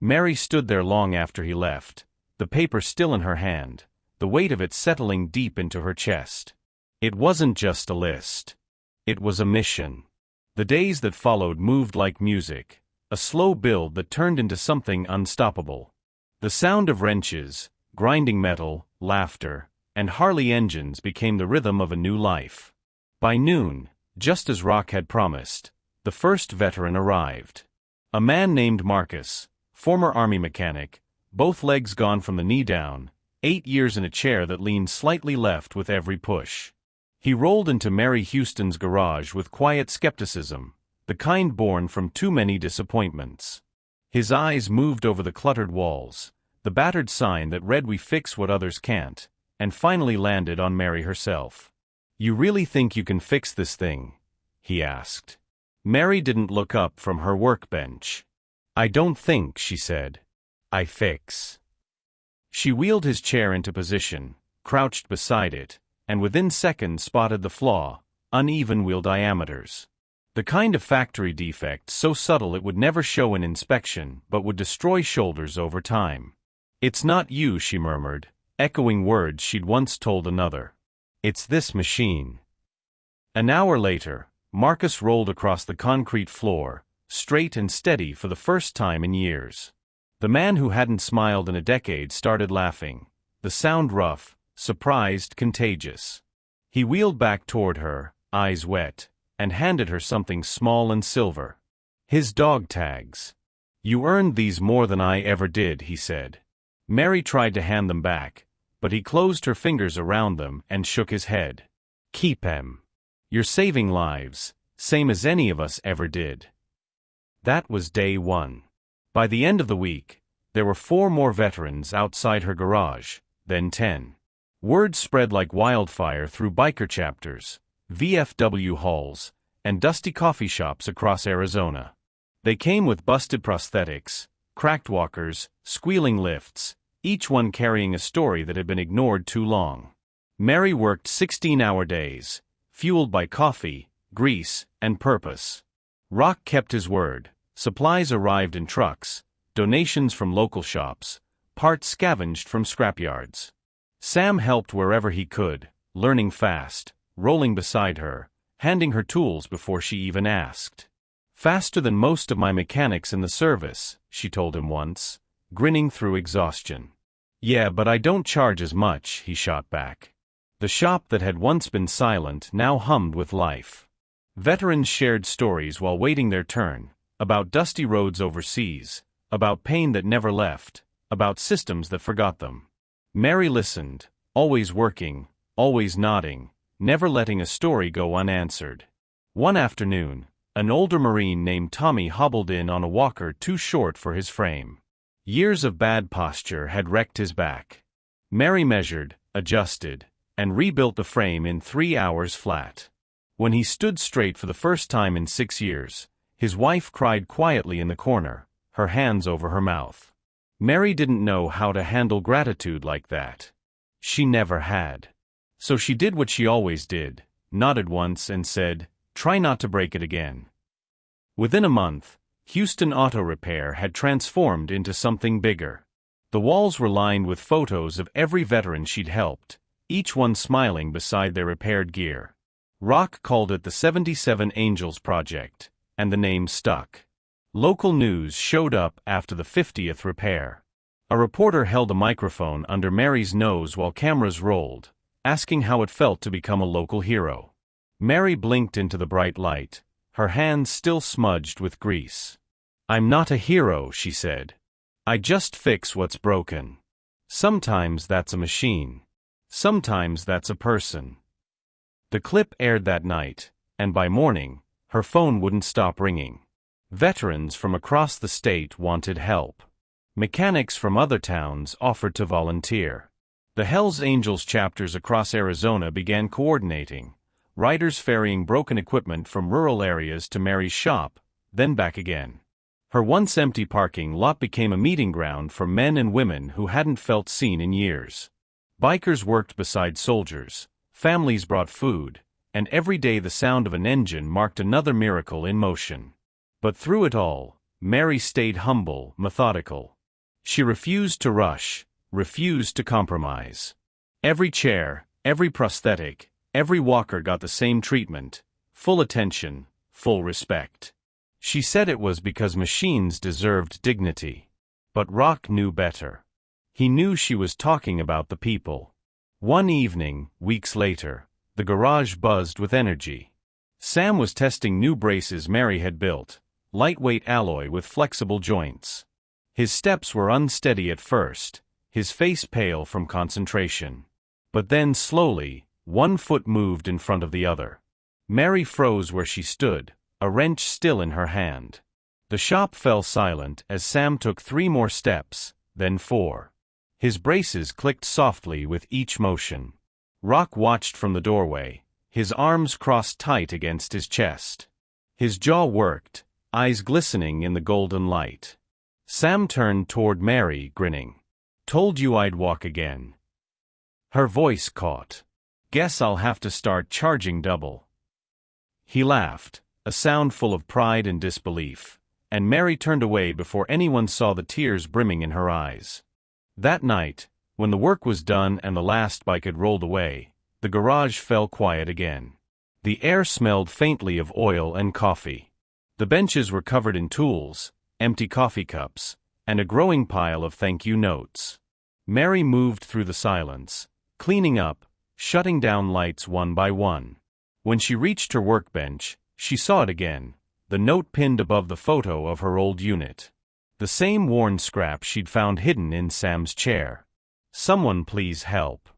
Mary stood there long after he left, the paper still in her hand, the weight of it settling deep into her chest. It wasn't just a list. It was a mission. The days that followed moved like music, a slow build that turned into something unstoppable. The sound of wrenches, grinding metal, laughter, and Harley engines became the rhythm of a new life. By noon, just as Rock had promised, the first veteran arrived. A man named Marcus, former Army mechanic, both legs gone from the knee down, 8 years in a chair that leaned slightly left with every push. He rolled into Mary Houston's garage with quiet skepticism, the kind born from too many disappointments. His eyes moved over the cluttered walls, the battered sign that read we fix what others can't, and finally landed on Mary herself. You really think you can fix this thing? He asked. Mary didn't look up from her workbench. I don't think, she said. I fix. She wheeled his chair into position, crouched beside it, and within seconds spotted the flaw, uneven wheel diameters. The kind of factory defect so subtle it would never show in inspection but would destroy shoulders over time. It's not you, she murmured, echoing words she'd once told another. It's this machine. An hour later, Marcus rolled across the concrete floor, straight and steady for the first time in years. The man who hadn't smiled in a decade started laughing, the sound rough, surprised, contagious. He wheeled back toward her, eyes wet, and handed her something small and silver. His dog tags. You earned these more than I ever did, he said. Mary tried to hand them back, but he closed her fingers around them and shook his head. Keep 'em. You're saving lives, same as any of us ever did. That was day 1. By the end of the week, there were 4 more veterans outside her garage, then 10. Word spread like wildfire through biker chapters, VFW halls, and dusty coffee shops across Arizona. They came with busted prosthetics, cracked walkers, squealing lifts, each one carrying a story that had been ignored too long. Mary worked 16-hour days, fueled by coffee, grease, and purpose. Rock kept his word. Supplies arrived in trucks, donations from local shops, parts scavenged from scrapyards. Sam helped wherever he could, learning fast, rolling beside her, handing her tools before she even asked. Faster than most of my mechanics in the service, she told him once, grinning through exhaustion. Yeah, but I don't charge as much, he shot back. The shop that had once been silent now hummed with life. Veterans shared stories while waiting their turn, about dusty roads overseas, about pain that never left, about systems that forgot them. Mary listened, always working, always nodding, never letting a story go unanswered. One afternoon, an older Marine named Tommy hobbled in on a walker too short for his frame. Years of bad posture had wrecked his back. Mary measured, adjusted, and rebuilt the frame in 3 hours flat. When he stood straight for the first time in 6 years, his wife cried quietly in the corner, her hands over her mouth. Mary didn't know how to handle gratitude like that. She never had. So she did what she always did, nodded once and said, "Try not to break it again." Within a month, Houston Auto Repair had transformed into something bigger. The walls were lined with photos of every veteran she'd helped, each one smiling beside their repaired gear. Rock called it the 77 Angels Project, and the name stuck. Local news showed up after the 50th repair. A reporter held a microphone under Mary's nose while cameras rolled, asking how it felt to become a local hero. Mary blinked into the bright light, her hands still smudged with grease. "I'm not a hero," she said. "I just fix what's broken. Sometimes that's a machine. Sometimes that's a person." The clip aired that night, and by morning, her phone wouldn't stop ringing. Veterans from across the state wanted help. Mechanics from other towns offered to volunteer. The Hells Angels chapters across Arizona began coordinating, riders ferrying broken equipment from rural areas to Mary's shop, then back again. Her once empty parking lot became a meeting ground for men and women who hadn't felt seen in years. Bikers worked beside soldiers, families brought food, and every day the sound of an engine marked another miracle in motion. But through it all, Mary stayed humble, methodical. She refused to rush, refused to compromise. Every chair, every prosthetic, every walker got the same treatment, full attention, full respect. She said it was because machines deserved dignity. But Rock knew better. He knew she was talking about the people. One evening, weeks later, the garage buzzed with energy. Sam was testing new braces Mary had built, lightweight alloy with flexible joints. His steps were unsteady at first, his face pale from concentration. But then slowly, one foot moved in front of the other. Mary froze where she stood, a wrench still in her hand. The shop fell silent as Sam took 3 more steps, then 4. His braces clicked softly with each motion. Rock watched from the doorway, his arms crossed tight against his chest. His jaw worked, eyes glistening in the golden light. Sam turned toward Mary, grinning. "Told you I'd walk again." Her voice caught. "Guess I'll have to start charging double." He laughed, a sound full of pride and disbelief, and Mary turned away before anyone saw the tears brimming in her eyes. That night, when the work was done and the last bike had rolled away, the garage fell quiet again. The air smelled faintly of oil and coffee. The benches were covered in tools, empty coffee cups, and a growing pile of thank you notes. Mary moved through the silence, cleaning up, shutting down lights one by one. When she reached her workbench, she saw it again, the note pinned above the photo of her old unit. The same worn scrap she'd found hidden in Sam's chair. "Someone please help.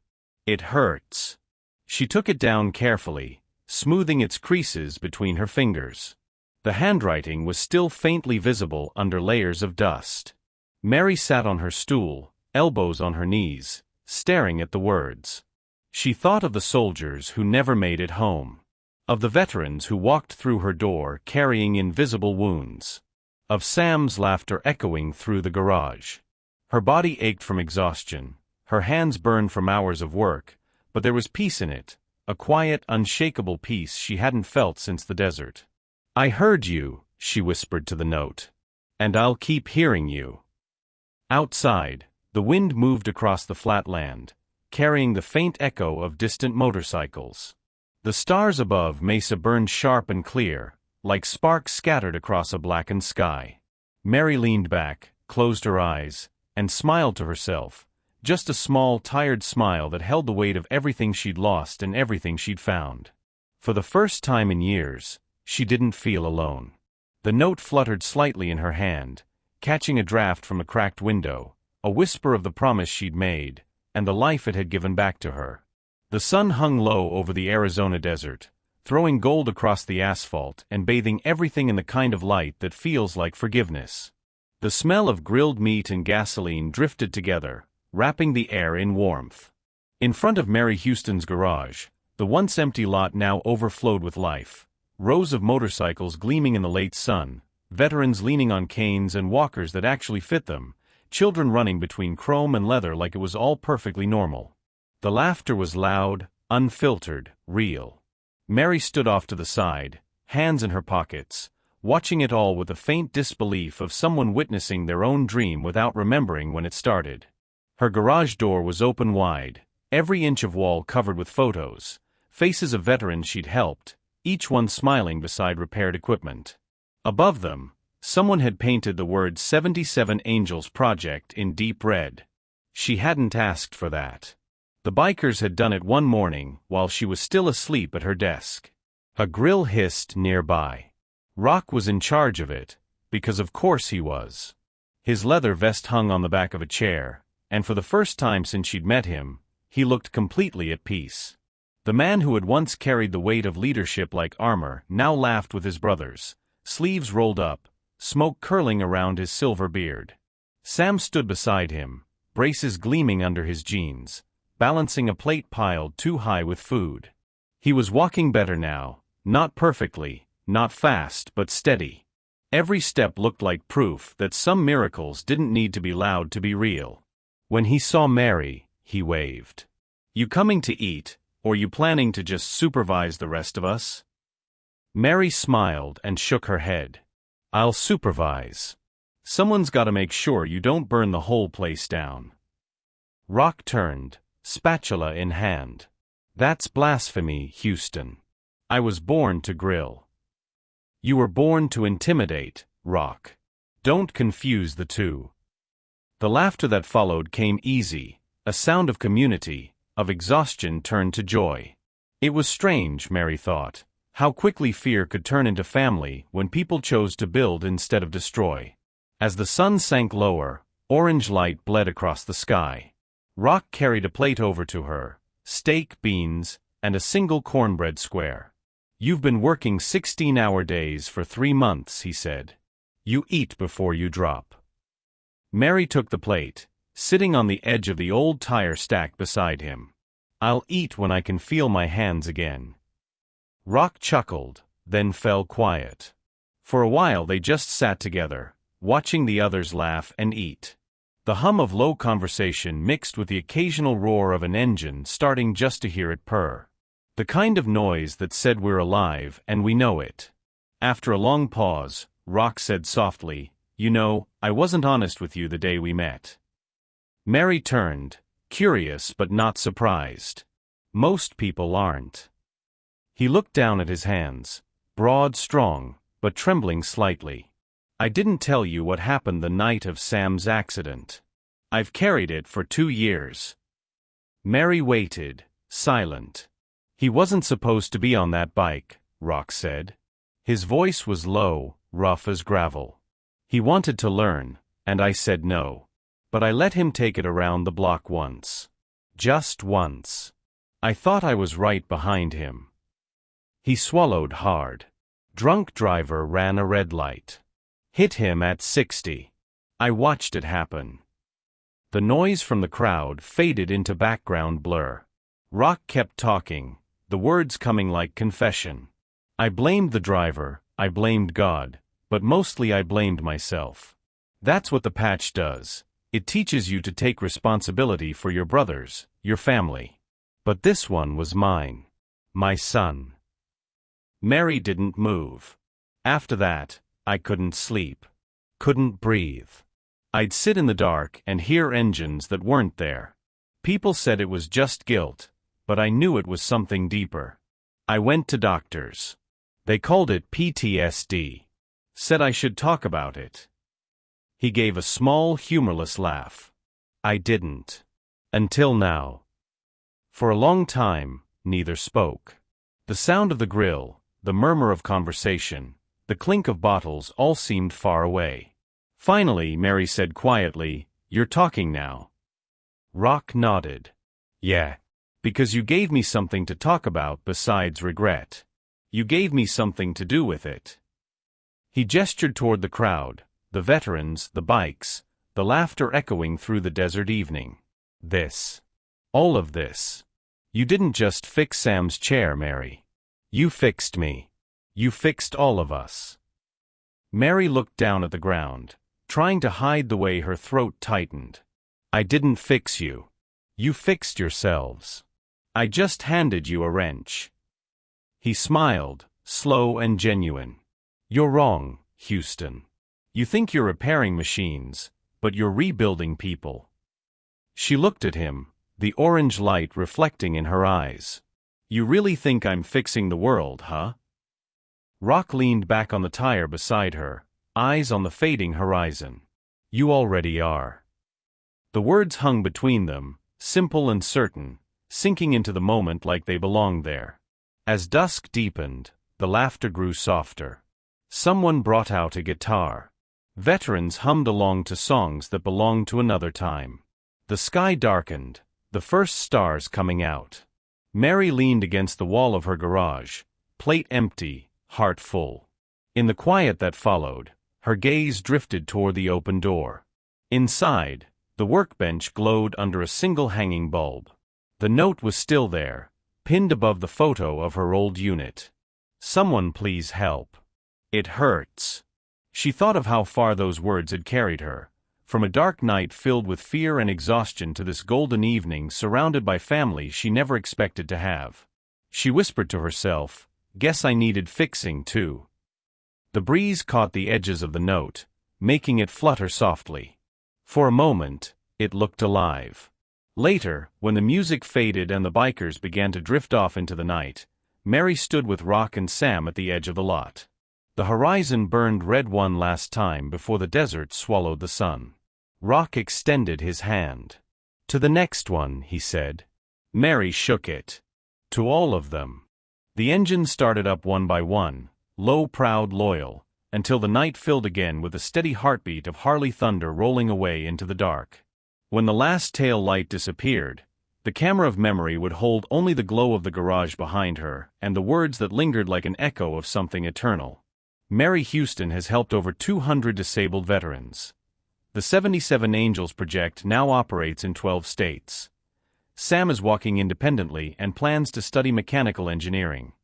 It hurts." She took it down carefully, smoothing its creases between her fingers. The handwriting was still faintly visible under layers of dust. Mary sat on her stool, elbows on her knees, staring at the words. She thought of the soldiers who never made it home. Of the veterans who walked through her door carrying invisible wounds. Of Sam's laughter echoing through the garage. Her body ached from exhaustion, her hands burned from hours of work, but there was peace in it, a quiet, unshakable peace she hadn't felt since the desert. "I heard you," she whispered to the note. "And I'll keep hearing you." Outside, the wind moved across the flat land, carrying the faint echo of distant motorcycles. The stars above Mesa burned sharp and clear, like sparks scattered across a blackened sky. Mary leaned back, closed her eyes, and smiled to herself, just a small, tired smile that held the weight of everything she'd lost and everything she'd found. For the first time in years, she didn't feel alone. The note fluttered slightly in her hand, catching a draft from a cracked window, a whisper of the promise she'd made, and the life it had given back to her. The sun hung low over the Arizona desert, throwing gold across the asphalt and bathing everything in the kind of light that feels like forgiveness. The smell of grilled meat and gasoline drifted together, wrapping the air in warmth. In front of Mary Houston's garage, the once empty lot now overflowed with life. Rows of motorcycles gleaming in the late sun, veterans leaning on canes and walkers that actually fit them, children running between chrome and leather like it was all perfectly normal. The laughter was loud, unfiltered, real. Mary stood off to the side, hands in her pockets, watching it all with the faint disbelief of someone witnessing their own dream without remembering when it started. Her garage door was open wide, every inch of wall covered with photos, faces of veterans she'd helped, each one smiling beside repaired equipment. Above them, someone had painted the word 77 Angels Project in deep red. She hadn't asked for that. The bikers had done it one morning while she was still asleep at her desk. A grill hissed nearby. Rock was in charge of it, because of course he was. His leather vest hung on the back of a chair, and for the first time since she'd met him, he looked completely at peace. The man who had once carried the weight of leadership like armor now laughed with his brothers, sleeves rolled up, smoke curling around his silver beard. Sam stood beside him, braces gleaming under his jeans, balancing a plate piled too high with food. He was walking better now, not perfectly, not fast but steady. Every step looked like proof that some miracles didn't need to be loud to be real. When he saw Mary, he waved. "You coming to eat, or you planning to just supervise the rest of us?" Mary smiled and shook her head. "I'll supervise. Someone's gotta make sure you don't burn the whole place down." Rock turned, spatula in hand. "That's blasphemy, Houston. I was born to grill." "You were born to intimidate, Rock. Don't confuse the two." The laughter that followed came easy, a sound of community, of exhaustion turned to joy. It was strange, Mary thought, how quickly fear could turn into family when people chose to build instead of destroy. As the sun sank lower, orange light bled across the sky. Rock carried a plate over to her, steak, beans, and a single cornbread square. "You've been working 16-hour days for 3 months," he said. "You eat before you drop." Mary took the plate, sitting on the edge of the old tire stack beside him. "I'll eat when I can feel my hands again." Rock chuckled, then fell quiet. For a while they just sat together, watching the others laugh and eat. The hum of low conversation mixed with the occasional roar of an engine starting just to hear it purr. The kind of noise that said we're alive and we know it. After a long pause, Rock said softly, "You know, I wasn't honest with you the day we met." Mary turned, curious but not surprised. "Most people aren't." He looked down at his hands, broad, strong, but trembling slightly. "I didn't tell you what happened the night of Sam's accident. I've carried it for 2 years." Mary waited, silent. "He wasn't supposed to be on that bike," Rock said. His voice was low, rough as gravel. "He wanted to learn, and I said no. But I let him take it around the block once. Just once. I thought I was right behind him." He swallowed hard. "Drunk driver ran a red light. Hit him at 60. I watched it happen." The noise from the crowd faded into background blur. Rock kept talking, the words coming like confession. "I blamed the driver, I blamed God, but mostly I blamed myself. That's what the patch does. It teaches you to take responsibility for your brothers, your family. But this one was mine. My son." Mary didn't move. "After that, I couldn't sleep. Couldn't breathe. I'd sit in the dark and hear engines that weren't there. People said it was just guilt, but I knew it was something deeper. I went to doctors. They called it PTSD. Said I should talk about it." He gave a small, humorless laugh. "I didn't. Until now." For a long time, neither spoke. The sound of the grill, the murmur of conversation, the clink of bottles all seemed far away. Finally, Mary said quietly, You're talking now. Rock nodded. Yeah. Because you gave me something to talk about besides regret. You gave me something to do with it. He gestured toward the crowd, the veterans, the bikes, the laughter echoing through the desert evening. This. All of this. You didn't just fix Sam's chair, Mary. You fixed me. You fixed all of us. Mary looked down at the ground, trying to hide the way her throat tightened. I didn't fix you. You fixed yourselves. I just handed you a wrench. He smiled, slow and genuine. You're wrong, Houston. You think you're repairing machines, but you're rebuilding people. She looked at him, the orange light reflecting in her eyes. You really think I'm fixing the world, huh? Rock leaned back on the tire beside her, eyes on the fading horizon. You already are. The words hung between them, simple and certain, sinking into the moment like they belonged there. As dusk deepened, the laughter grew softer. Someone brought out a guitar. Veterans hummed along to songs that belonged to another time. The sky darkened, the first stars coming out. Mary leaned against the wall of her garage, plate empty, heart full. In the quiet that followed, her gaze drifted toward the open door. Inside, the workbench glowed under a single hanging bulb. The note was still there, pinned above the photo of her old unit. Someone please help. It hurts. She thought of how far those words had carried her, from a dark night filled with fear and exhaustion to this golden evening surrounded by family she never expected to have. She whispered to herself, guess I needed fixing too. The breeze caught the edges of the note, making it flutter softly. For a moment, it looked alive. Later, when the music faded and the bikers began to drift off into the night, Mary stood with Rock and Sam at the edge of the lot. The horizon burned red one last time before the desert swallowed the sun. Rock extended his hand. To the next one, he said. Mary shook it. To all of them. The engine started up one by one, low, proud, loyal, until the night filled again with the steady heartbeat of Harley thunder rolling away into the dark. When the last tail light disappeared, the camera of memory would hold only the glow of the garage behind her and the words that lingered like an echo of something eternal. Mary Houston has helped over 200 disabled veterans. The 77 Angels project now operates in 12 states. Sam is walking independently and plans to study mechanical engineering.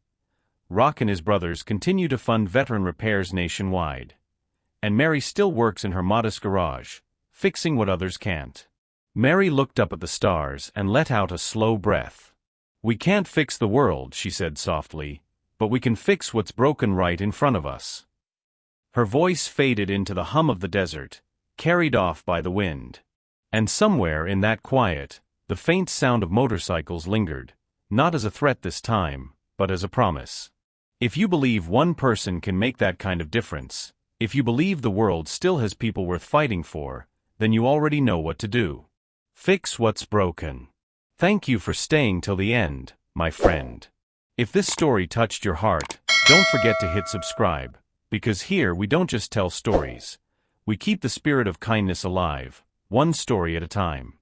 Rock and his brothers continue to fund veteran repairs nationwide. And Mary still works in her modest garage, fixing what others can't. Mary looked up at the stars and let out a slow breath. We can't fix the world, she said softly, but we can fix what's broken right in front of us. Her voice faded into the hum of the desert, carried off by the wind. And somewhere in that quiet, the faint sound of motorcycles lingered, not as a threat this time, but as a promise. If you believe one person can make that kind of difference, if you believe the world still has people worth fighting for, then you already know what to do. Fix what's broken. Thank you for staying till the end, my friend. If this story touched your heart, don't forget to hit subscribe, because here we don't just tell stories. We keep the spirit of kindness alive, one story at a time.